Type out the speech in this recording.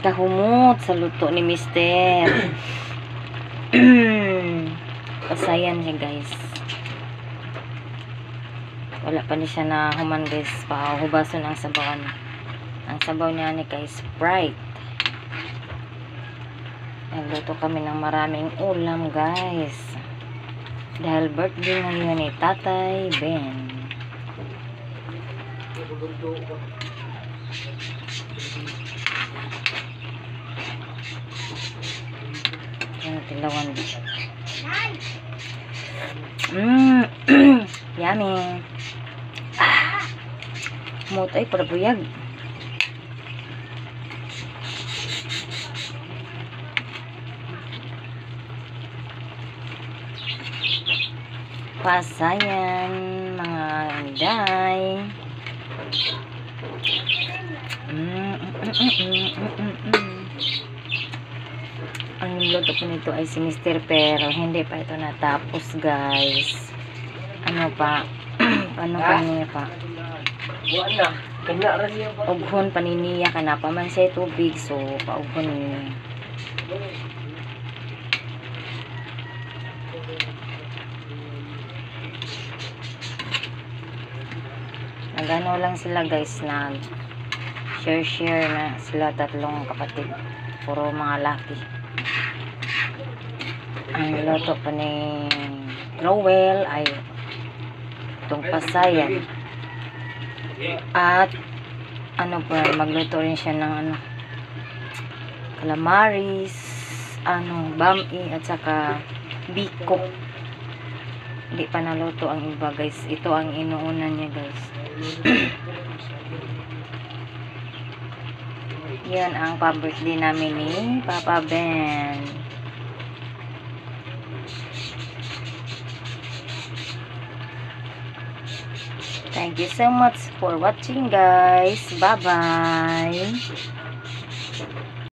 Kahumot sa luto ni Mister. Pasayan siya guys. Wala pa ni siya na human guys. Pahubason ang sabawan. Ang sabaw niya ni kay Sprite. Nagluto kami ng maraming ulam guys. Dahil birthday ngayon ni Tatay Ben. Yung tilawan. Yummy. Mutay para buyag. Pasayan mga inday. Ang luto po nito ay si Mister pero hindi pa ito natapos guys. Ano pa? Paano pa niya pa? Wala. Kanya ra siya pa. Ughon paniniya ka na pa man siya tubig so paughon niya. Nagano lang sila guys, nag share na sila tatlong kapatid, puro mga laki. Ang luto pa ni Rowell ay itong pasayan at ano pa, magluto rin siya ng ano, calamaris, ano, bami at saka biko. Hindi pa naluto ang iba guys, ito ang inuunan niya guys. Yan ang pa-birthday namin ni Papa Ben. Thank you so much for watching guys. Bye bye.